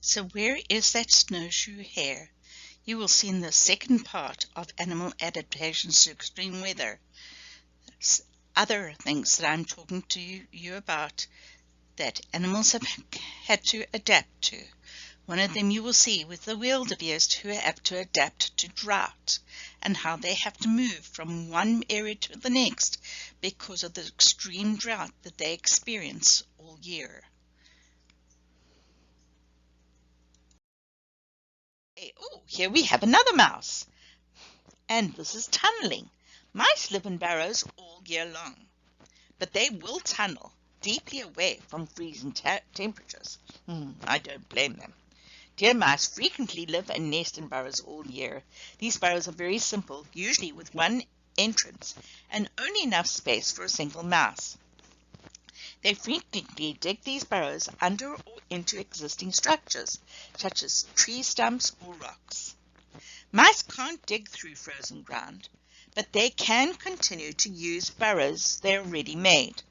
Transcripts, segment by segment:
So where is that snowshoe hare? You will see in the second part of Animal Adaptations to Extreme Weather. Other things that I'm talking to you about that animals have had to adapt to. One of them you will see with the wildebeest who have to adapt to drought and how they have to move from one area to the next because of the extreme drought that they experience all year. Oh, here we have another mouse. And this is tunneling. Mice live in burrows all year long, but they will tunnel deeply away from freezing temperatures. I don't blame them. Deer mice frequently live and nest in burrows all year. These burrows are very simple, usually with one entrance and only enough space for a single mouse. They frequently dig these burrows under or into existing structures, such as tree stumps or rocks. Mice can't dig through frozen ground, but they can continue to use burrows they already made.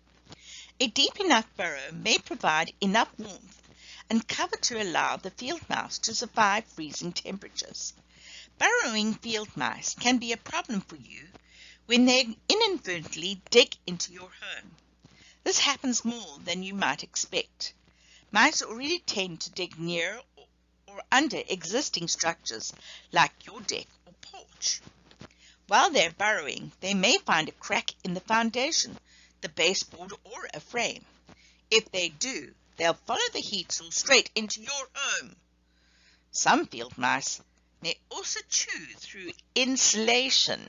A deep enough burrow may provide enough warmth and cover to allow the field mouse to survive freezing temperatures. Burrowing field mice can be a problem for you when they inadvertently dig into your home. This happens more than you might expect. Mice already tend to dig near or under existing structures like your deck or porch. While they're burrowing, they may find a crack in the foundation, the baseboard, or a frame. If they do, they'll follow the heat source straight into your home. Some field mice may also chew through insulation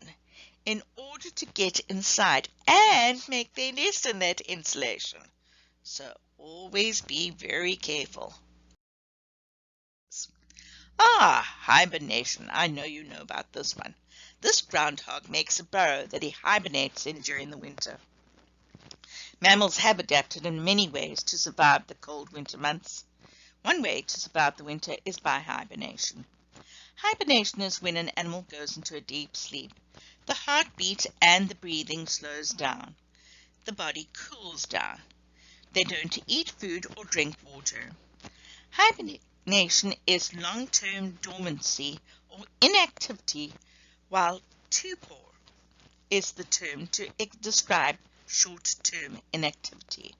in order to get inside and make their nest in that insulation. So always be very careful. Hibernation. I know you know about this one. This groundhog makes a burrow that he hibernates in during the winter. Mammals have adapted in many ways to survive the cold winter months. One way to survive the winter is by hibernation. Hibernation is when an animal goes into a deep sleep. The heartbeat and the breathing slows down. The body cools down. They don't eat food or drink water. Hibernation is long-term dormancy or inactivity, while torpor is the term to describe short-term inactivity.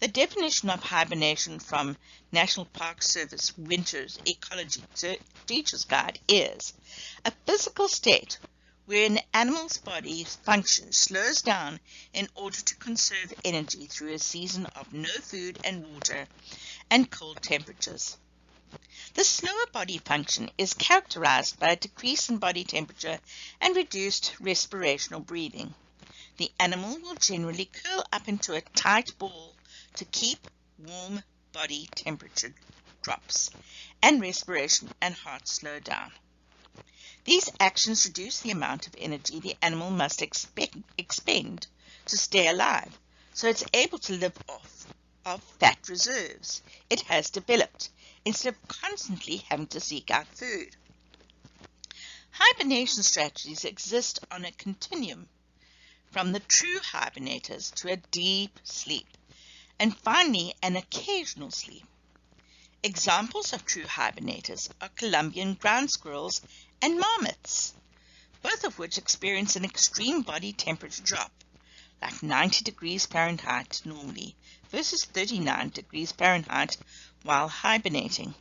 The definition of hibernation from National Park Service Winter's Ecology Teacher's Guide is a physical state where an animal's body function slows down in order to conserve energy through a season of no food and water and cold temperatures. The slower body function is characterized by a decrease in body temperature and reduced respiration or breathing. The animal will generally curl up into a tight ball to keep warm body temperature drops and respiration and heart slow down. These actions reduce the amount of energy the animal must expend to stay alive, so it's able to live off of fat reserves it has developed instead of constantly having to seek out food. Hibernation strategies exist on a continuum from the true hibernators to a deep sleep, and finally an occasional sleep. Examples of true hibernators are Columbian ground squirrels and marmots, both of which experience an extreme body temperature drop, like 90 degrees Fahrenheit normally versus 39 degrees Fahrenheit while hibernating,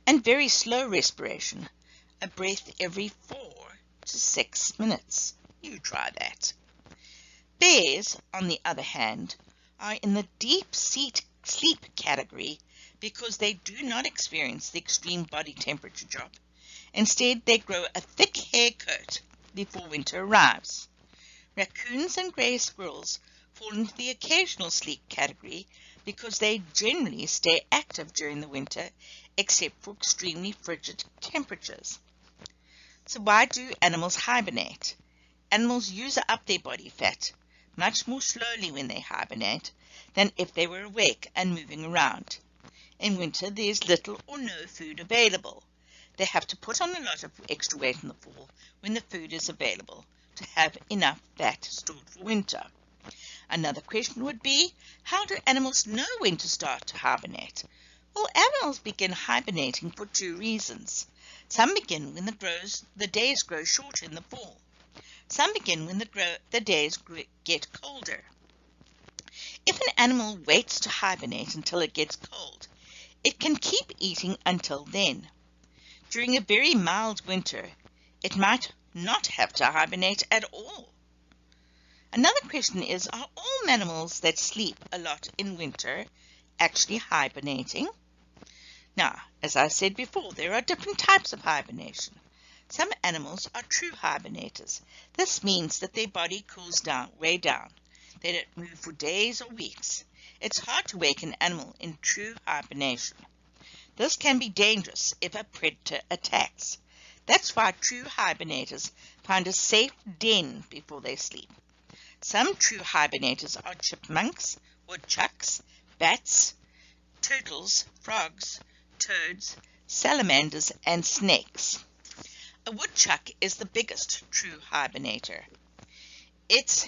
and very slow respiration, a breath every 4 to 6 minutes. You try that. Bears, on the other hand, are in the deep sleep category because they do not experience the extreme body temperature drop. Instead, they grow a thick hair coat before winter arrives. Raccoons and gray squirrels fall into the occasional sleep category because they generally stay active during the winter, except for extremely frigid temperatures. So why do animals hibernate? Animals use up their body fat much more slowly when they hibernate than if they were awake and moving around. In winter, there is little or no food available. They have to put on a lot of extra weight in the fall when the food is available to have enough fat stored for winter. Another question would be, how do animals know when to start to hibernate? All animals begin hibernating for two reasons. Some begin when the days grow shorter in the fall. Some begin when the days get colder. If an animal waits to hibernate until it gets cold, it can keep eating until then. During a very mild winter, it might not have to hibernate at all. Another question is, are all mammals that sleep a lot in winter actually hibernating? Now, as I said before, there are different types of hibernation. Some animals are true hibernators. This means that their body cools way down. They don't move for days or weeks. It's hard to wake an animal in true hibernation. This can be dangerous if a predator attacks. That's why true hibernators find a safe den before they sleep. Some true hibernators are chipmunks, woodchucks, bats, turtles, frogs, toads, salamanders, and snakes. A woodchuck is the biggest true hibernator. Its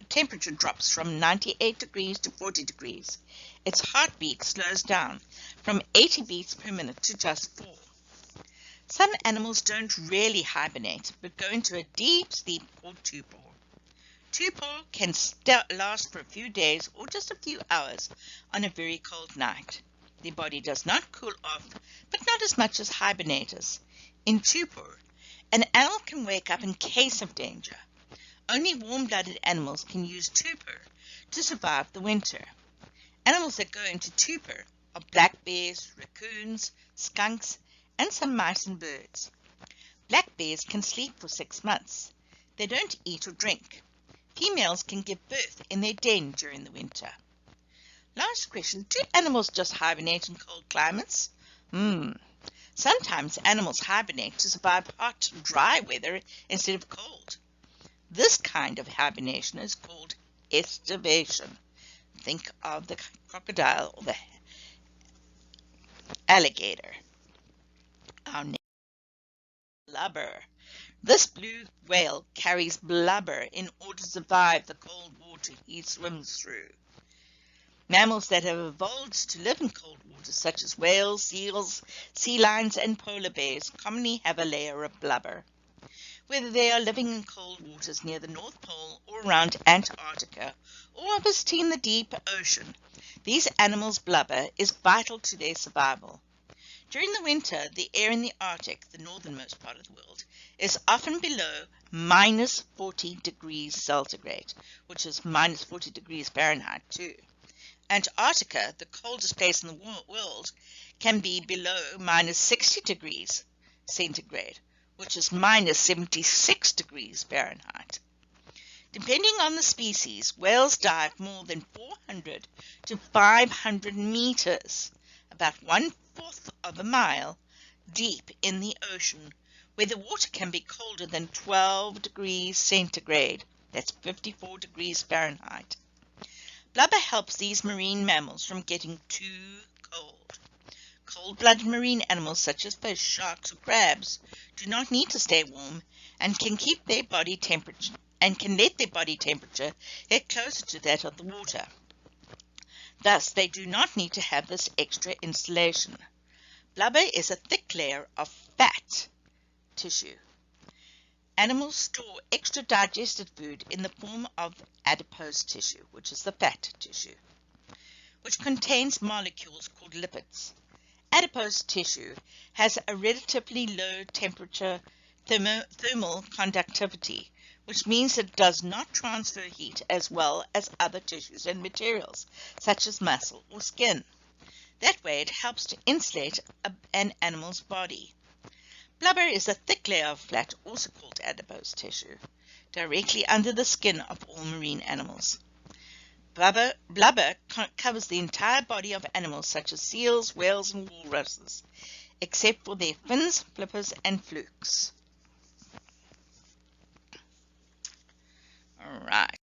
temperature drops from 98 degrees to 40 degrees. Its heartbeat slows down from 80 beats per minute to just 4. Some animals don't really hibernate, but go into a deep sleep called torpor. Torpor can last for a few days or just a few hours on a very cold night. The body does not cool off, but not as much as hibernators. In torpor, an animal can wake up in case of danger. Only warm-blooded animals can use torpor to survive the winter. Animals that go into torpor are black bears, raccoons, skunks, and some mice and birds. Black bears can sleep for 6 months. They don't eat or drink. Females can give birth in their den during the winter. Last question, do animals just hibernate in cold climates? Sometimes animals hibernate to survive hot, dry weather instead of cold. This kind of hibernation is called estivation. Think of the crocodile or the alligator. Our next, blubber. This blue whale carries blubber in order to survive the cold water he swims through. Mammals that have evolved to live in cold water, such as whales, seals, sea lions, and polar bears, commonly have a layer of blubber. Whether they are living in cold waters near the North Pole or around Antarctica or visiting the deep ocean, these animals' blubber is vital to their survival. During the winter, the air in the Arctic, the northernmost part of the world, is often below minus 40 degrees centigrade, which is minus 40 degrees Fahrenheit too. Antarctica, the coldest place in the world, can be below minus 60 degrees centigrade, which is minus 76 degrees Fahrenheit. Depending on the species, whales dive more than 400 to 500 meters, about 1/4 of a mile, deep in the ocean, where the water can be colder than 12 degrees centigrade, that's 54 degrees Fahrenheit. Blubber helps these marine mammals from getting too cold. Cold-blooded marine animals such as fish, sharks, or crabs do not need to stay warm and can keep their body temperature let their body temperature get closer to that of the water. Thus, they do not need to have this extra insulation. Blubber is a thick layer of fat tissue. Animals store extra digested food in the form of adipose tissue, which is the fat tissue, which contains molecules called lipids. Adipose tissue has a relatively low temperature thermal conductivity, which means it does not transfer heat as well as other tissues and materials, such as muscle or skin. That way it helps to insulate an animal's body. Blubber is a thick layer of fat, also called adipose tissue, directly under the skin of all marine animals. Blubber covers the entire body of animals such as seals, whales, and walruses, except for their fins, flippers, and flukes. All right.